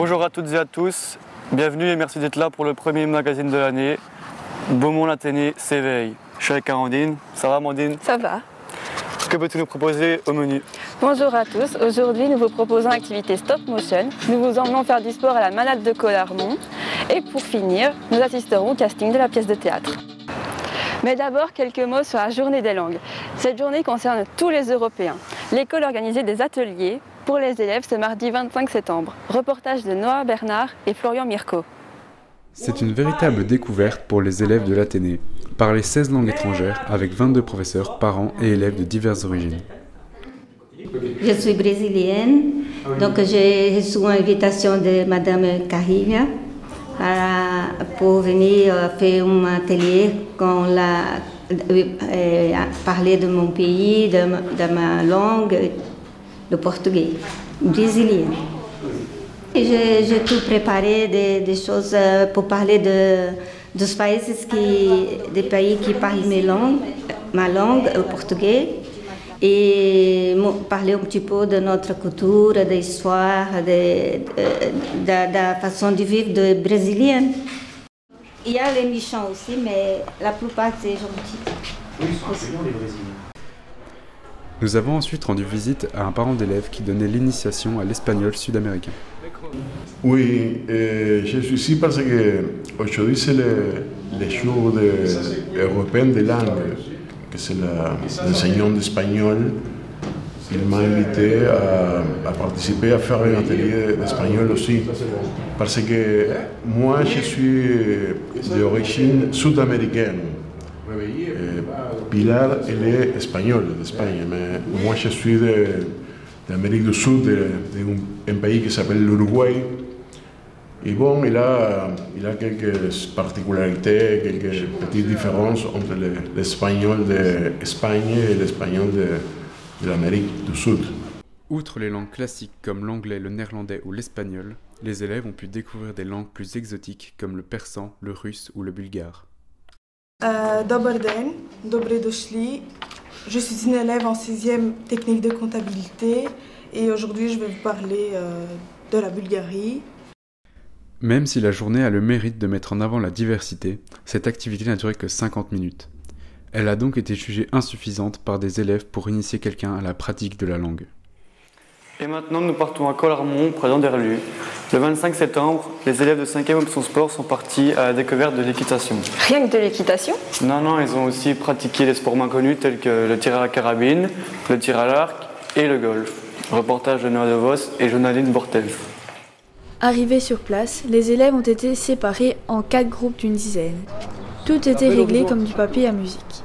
Bonjour à toutes et à tous, bienvenue et merci d'être là pour le premier magazine de l'année. Beaumont-l'Athénée s'éveille. Je suis avec Amandine. Ça va Amandine? Ça va. Que peux-tu nous proposer au menu? Bonjour à tous, aujourd'hui nous vous proposons l'activité Stop Motion. Nous vous emmenons faire du sport à la Manade de Collarmont. Et pour finir, nous assisterons au casting de la pièce de théâtre. Mais d'abord, quelques mots sur la journée des langues. Cette journée concerne tous les Européens. L'école organisait des ateliers pour les élèves ce mardi 25 septembre. Reportage de Noah Bernard et Florian Mirko. C'est une véritable découverte pour les élèves de l'Athénée. Parler 16 langues étrangères avec 22 professeurs, parents et élèves de diverses origines. Je suis brésilienne, donc j'ai reçu une invitation de Madame Carrilha pour venir faire un atelier parler de mon pays, de ma langue, le portugais, brésilien. J'ai tout préparé, des choses pour parler des pays qui parlent ma langue, le portugais, et parler un petit peu de notre culture, de l'histoire, de la façon de vivre de brésilienne. Il y a les méchants aussi, mais la plupart c'est gentil. Oui, ils sont accueillants les Brésiliens. Nous avons ensuite rendu visite à un parent d'élève qui donnait l'initiation à l'espagnol sud-américain. Oui, je suis ici parce que aujourd'hui c'est le jour européen de langue, que c'est l'enseignant d'espagnol. Il m'a invité à participer, à faire un atelier d'espagnol aussi. Parce que moi je suis d'origine sud-américaine. Pilar, elle est espagnole d'Espagne, mais moi je suis d'Amérique du Sud, d'un pays qui s'appelle l'Uruguay. Et bon, il a quelques particularités, quelques petites différences entre l'espagnol d'Espagne et l'espagnol de l'Amérique du Sud. Outre les langues classiques comme l'anglais, le néerlandais ou l'espagnol, les élèves ont pu découvrir des langues plus exotiques comme le persan, le russe ou le bulgare. Dobar den, dobry došli. Je suis une élève en 6e technique de comptabilité et aujourd'hui je vais vous parler de la Bulgarie. Même si la journée a le mérite de mettre en avant la diversité, cette activité n'a duré que 50 minutes. Elle a donc été jugée insuffisante par des élèves pour initier quelqu'un à la pratique de la langue. Et maintenant nous partons à Collarmont, près d'Anderlu. Le 25 septembre, les élèves de 5e option sport sont partis à la découverte de l'équitation. Rien que de l'équitation? Non, ils ont aussi pratiqué les sports moins connus tels que le tir à la carabine, le tir à l'arc et le golf. Reportage de Noah De Vos et Jonathan Bortel. Arrivés sur place, les élèves ont été séparés en 4 groupes d'une dizaine. Tout était réglé comme du papier à musique.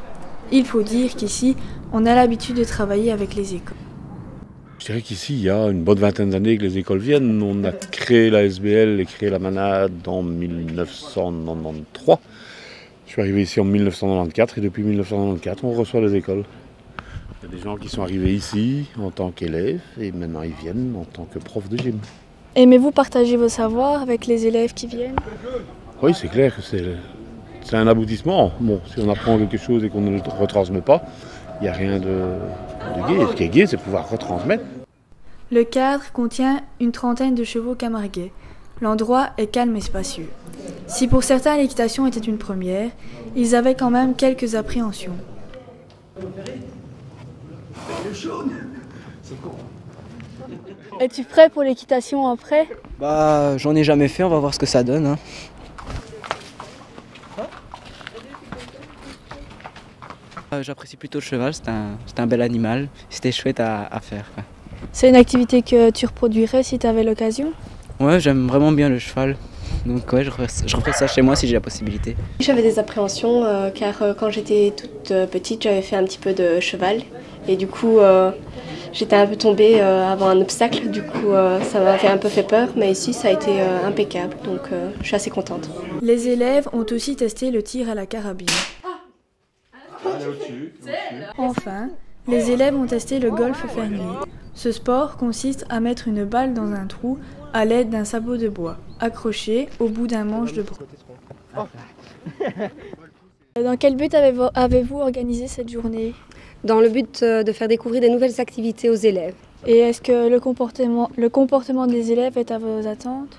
Il faut dire qu'ici, on a l'habitude de travailler avec les écoles. Je dirais qu'ici, il y a une bonne vingtaine d'années que les écoles viennent. On a créé la SBL et créé la Manade en 1993. Je suis arrivé ici en 1994 et depuis 1994, on reçoit les écoles. Il y a des gens qui sont arrivés ici en tant qu'élèves et maintenant ils viennent en tant que profs de gym. Aimez-vous partager vos savoirs avec les élèves qui viennent? Oui, c'est clair que c'est un aboutissement. Bon, si on apprend quelque chose et qu'on ne le retransmet pas, il n'y a rien de gai. Ce qui est gai, c'est pouvoir retransmettre. Le cadre contient une trentaine de chevaux camarguais. L'endroit est calme et spacieux. Si pour certains l'équitation était une première, ils avaient quand même quelques appréhensions. Es-tu prêt pour l'équitation après? J'en ai jamais fait, on va voir ce que ça donne. J'apprécie plutôt le cheval, c'est un bel animal, c'était chouette à faire. C'est une activité que tu reproduirais si tu avais l'occasion? Ouais, j'aime vraiment bien le cheval, donc ouais, je referais ça chez moi si j'ai la possibilité. J'avais des appréhensions car quand j'étais toute petite, j'avais fait un petit peu de cheval et du coup j'étais un peu tombée avant un obstacle, du coup ça m'avait un peu fait peur, mais ici ça a été impeccable, donc je suis assez contente. Les élèves ont aussi testé le tir à la carabine. Enfin, les élèves ont testé le golf fermé. Ce sport consiste à mettre une balle dans un trou à l'aide d'un sabot de bois, accroché au bout d'un manche de bras. Dans quel but avez-vous organisé cette journée? Dans le but de faire découvrir des nouvelles activités aux élèves. Et est-ce que le comportement des élèves est à vos attentes?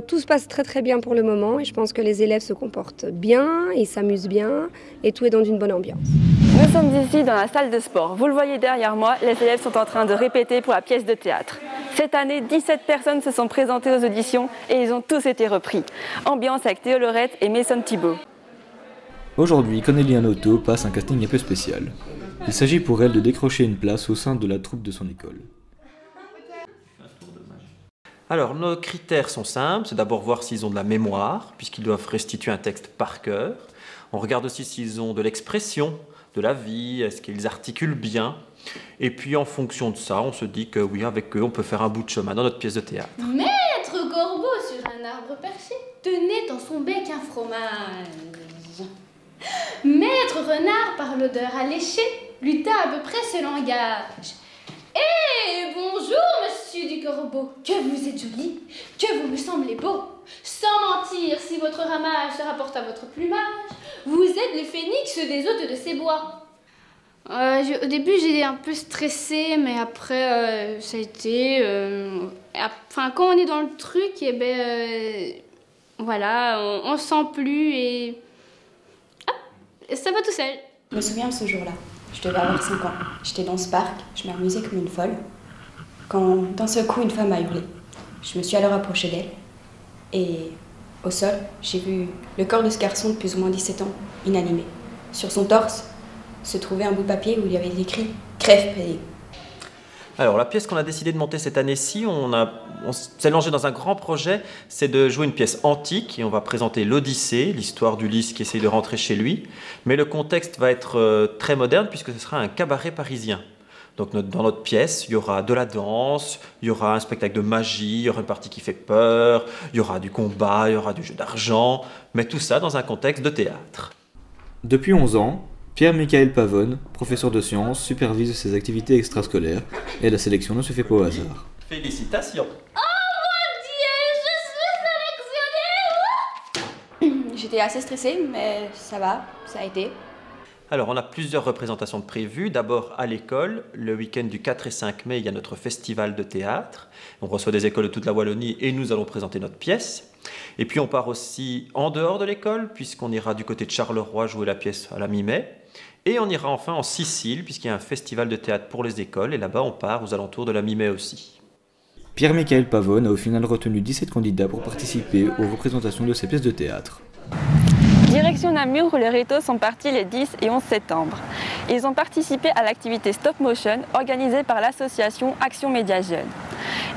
Tout se passe très très bien pour le moment et je pense que les élèves se comportent bien, ils s'amusent bien et tout est dans une bonne ambiance. Nous sommes ici dans la salle de sport. Vous le voyez derrière moi, les élèves sont en train de répéter pour la pièce de théâtre. Cette année, 17 personnes se sont présentées aux auditions et ils ont tous été repris. Ambiance avec Théo Lorette et Mason Thibault. Aujourd'hui, Cornélie Anoto passe un casting un peu spécial. Il s'agit pour elle de décrocher une place au sein de la troupe de son école. Alors, nos critères sont simples. C'est d'abord voir s'ils ont de la mémoire, puisqu'ils doivent restituer un texte par cœur. On regarde aussi s'ils ont de l'expression, de la vie, est-ce qu'ils articulent bien. Et puis, en fonction de ça, on se dit que oui, avec eux, on peut faire un bout de chemin dans notre pièce de théâtre. Maître Corbeau sur un arbre perché tenait dans son bec un fromage. Maître Renard, par l'odeur alléchée, lutta à peu près ce langage. Eh, bonjour, monsieur du Corbeau, que vous êtes joli, que vous me semblez beau. Sans mentir, si votre ramage se rapporte à votre plumage, vous êtes le phénix des hôtes de ces bois. Au début, j'étais un peu stressée, mais après, ça a été... quand on est dans le truc, voilà, on sent plus et... ça va tout seul. Je me souviens de ce jour-là. Je devais avoir 5 ans. J'étais dans ce parc, je m'amusais comme une folle. Quand d'un seul coup, une femme a hurlé. Je me suis alors approchée d'elle. Et au sol, j'ai vu le corps de ce garçon de plus ou moins 17 ans, inanimé. Sur son torse se trouvait un bout de papier où il y avait écrit « Crève payée ». Alors, la pièce qu'on a décidé de monter cette année-ci, on s'est lancé dans un grand projet, c'est de jouer une pièce antique et on va présenter l'Odyssée, l'histoire d'Ulysse qui essaye de rentrer chez lui. Mais le contexte va être très moderne puisque ce sera un cabaret parisien. Donc dans notre pièce, il y aura de la danse, il y aura un spectacle de magie, il y aura une partie qui fait peur, il y aura du combat, il y aura du jeu d'argent, mais tout ça dans un contexte de théâtre. Depuis 11 ans, Pierre-Michael Pavone, professeur de sciences, supervise ses activités extrascolaires et la sélection ne se fait pas au hasard. Félicitations! J'étais assez stressée, mais ça va, ça a été. Alors, on a plusieurs représentations de prévues. D'abord, à l'école, le week-end du 4 et 5 mai, il y a notre festival de théâtre. On reçoit des écoles de toute la Wallonie et nous allons présenter notre pièce. Et puis, on part aussi en dehors de l'école, puisqu'on ira du côté de Charleroi jouer la pièce à la mi-mai. Et on ira enfin en Sicile, puisqu'il y a un festival de théâtre pour les écoles. Et là-bas, on part aux alentours de la mi-mai aussi. Pierre-Michael Pavone a au final retenu 17 candidats pour participer aux représentations de ses pièces de théâtre. Direction Namur où les rétos sont partis les 10 et 11 septembre. Ils ont participé à l'activité Stop Motion organisée par l'association Action Média Jeunes.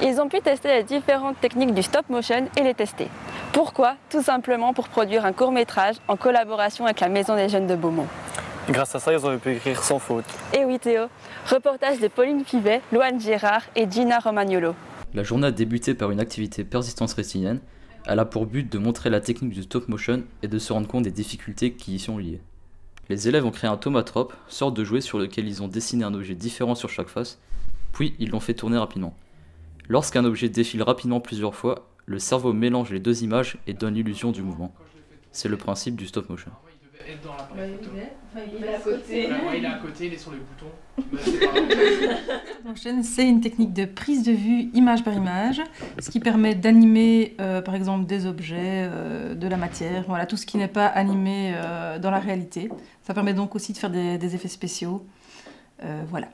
Ils ont pu tester les différentes techniques du Stop Motion et les tester. Pourquoi? Tout simplement pour produire un court-métrage en collaboration avec la Maison des Jeunes de Beaumont. Grâce à ça, ils ont pu écrire sans faute. Et oui Théo, reportage de Pauline Pivet, Loane Gérard et Gina Romagnolo. La journée a débuté par une activité persistance rétinienne. Elle a pour but de montrer la technique du stop motion et de se rendre compte des difficultés qui y sont liées. Les élèves ont créé un thaumatrope, sorte de jouet sur lequel ils ont dessiné un objet différent sur chaque face, puis ils l'ont fait tourner rapidement. Lorsqu'un objet défile rapidement plusieurs fois, le cerveau mélange les deux images et donne l'illusion du mouvement. C'est le principe du stop motion. Il est à côté. Il est à côté, il est sur les boutons. Motion, c'est une technique de prise de vue image par image, ce qui permet d'animer par exemple des objets, de la matière, voilà, tout ce qui n'est pas animé dans la réalité. Ça permet donc aussi de faire des effets spéciaux. Voilà.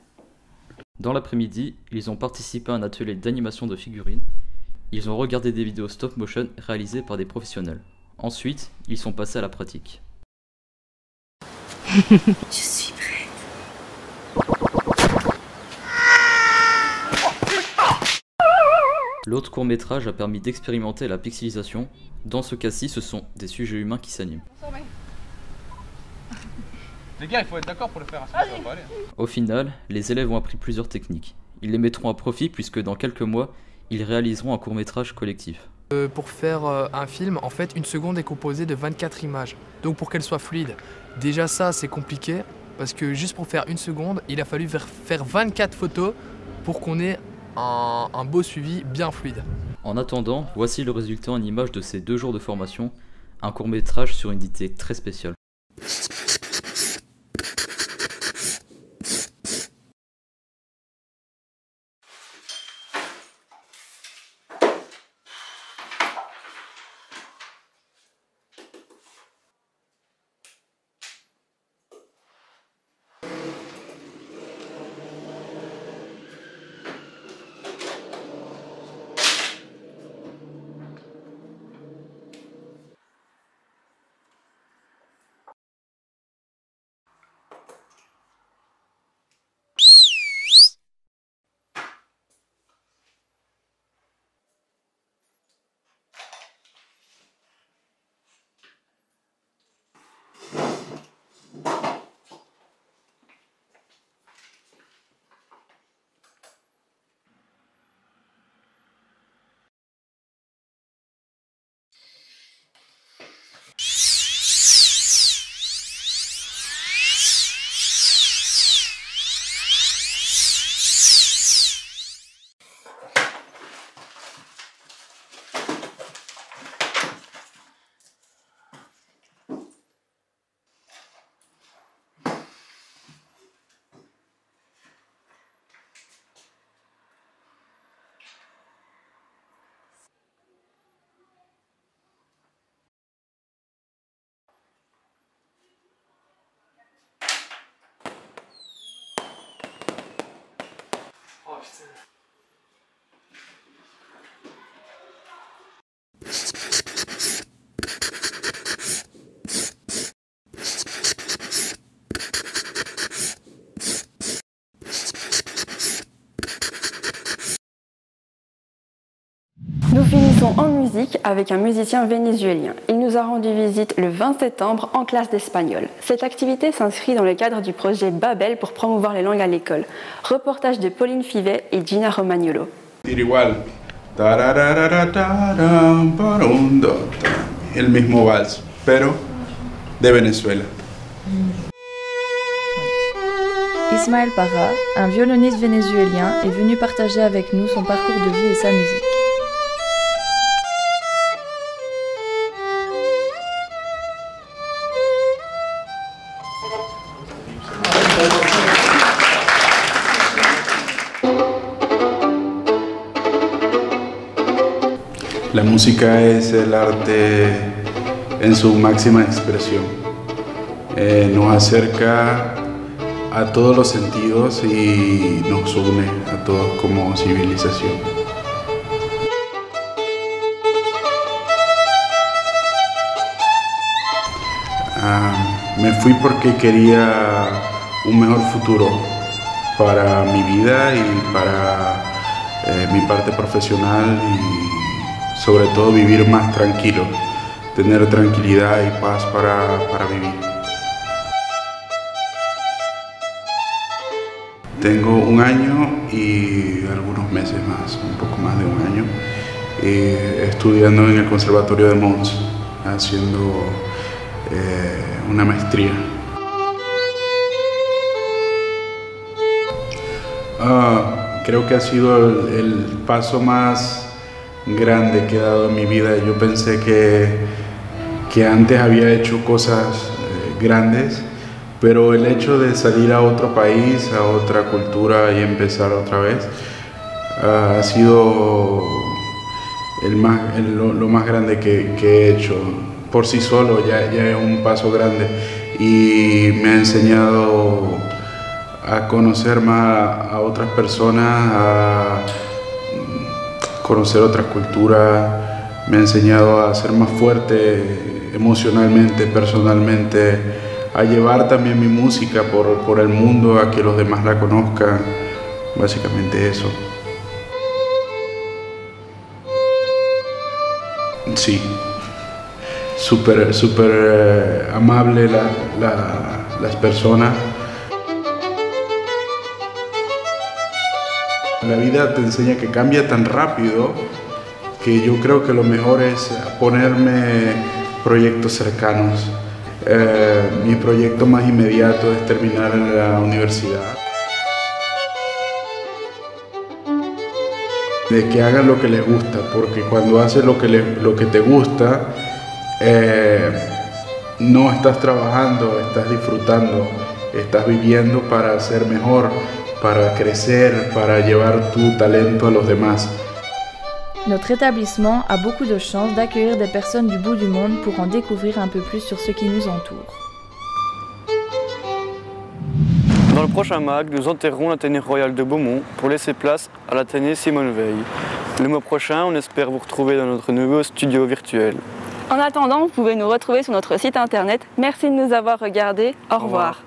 Dans l'après-midi, ils ont participé à un atelier d'animation de figurines. Ils ont regardé des vidéos stop motion réalisées par des professionnels. Ensuite, ils sont passés à la pratique. Je suis prête. L'autre court-métrage a permis d'expérimenter la pixelisation. Dans ce cas-ci, ce sont des sujets humains qui s'animent. Les gars, il faut être d'accord pour le faire. Au final, les élèves ont appris plusieurs techniques. Ils les mettront à profit puisque dans quelques mois, ils réaliseront un court-métrage collectif. Pour faire un film, en fait, une seconde est composée de 24 images. Donc pour qu'elle soit fluide, déjà ça c'est compliqué parce que juste pour faire une seconde, il a fallu faire 24 photos pour qu'on ait un beau suivi bien fluide. En attendant, voici le résultat en images de ces 2 jours de formation, un court-métrage sur une idée très spéciale. Nous finissons en musique avec un musicien vénézuélien. Il nous a rendu visite le 20 septembre en classe d'espagnol. Cette activité s'inscrit dans le cadre du projet Babel pour promouvoir les langues à l'école. Reportage de Pauline Fivet et Gina Romagnolo. Igual. El mismo vals, pero de Venezuela. Ismaël Parra, un violoniste vénézuélien, est venu partager avec nous son parcours de vie et sa musique. La música es el arte en su máxima expresión. Nos acerca a todos los sentidos y nos une a todos como civilización. Me fui porque quería un mejor futuro para mi vida y para mi parte profesional y sobre todo vivir más tranquilo, tener tranquilidad y paz para vivir. Tengo 1 año y algunos meses más, un poco más de 1 año, estudiando en el Conservatorio de Mons, haciendo una maestría. Creo que ha sido el paso más grande que he dado en mi vida. Yo pensé que antes había hecho cosas grandes, pero el hecho de salir a otro país, a otra cultura y empezar otra vez, ha sido lo más grande que he hecho. Por sí solo ya es un paso grande y me ha enseñado a conocer más a otras personas, a conocer otras culturas, me ha enseñado a ser más fuerte emocionalmente, personalmente, a llevar también mi música por el mundo, a que los demás la conozcan, básicamente eso. Sí, súper amable las personas. La vida te enseña que cambia tan rápido que yo creo que lo mejor es ponerme proyectos cercanos. Mi proyecto más inmediato es terminar en la universidad. De que hagan lo que les gusta, porque cuando haces lo que te gusta, no estás trabajando, estás disfrutando, estás viviendo para ser mejor, para crecer, para llevar tu talento a los demás. Notre établissement a beaucoup de chance d'accueillir des personnes du bout du monde pour en découvrir un peu plus sur ce qui nous entoure. Dans le prochain MAG, nous enterrerons l'Athénée Royal de Beaumont pour laisser place à l'Athénée Simone Veil. Le mois prochain, on espère vous retrouver dans notre nouveau studio virtuel. En attendant, vous pouvez nous retrouver sur notre site internet. Merci de nous avoir regardés. Au revoir.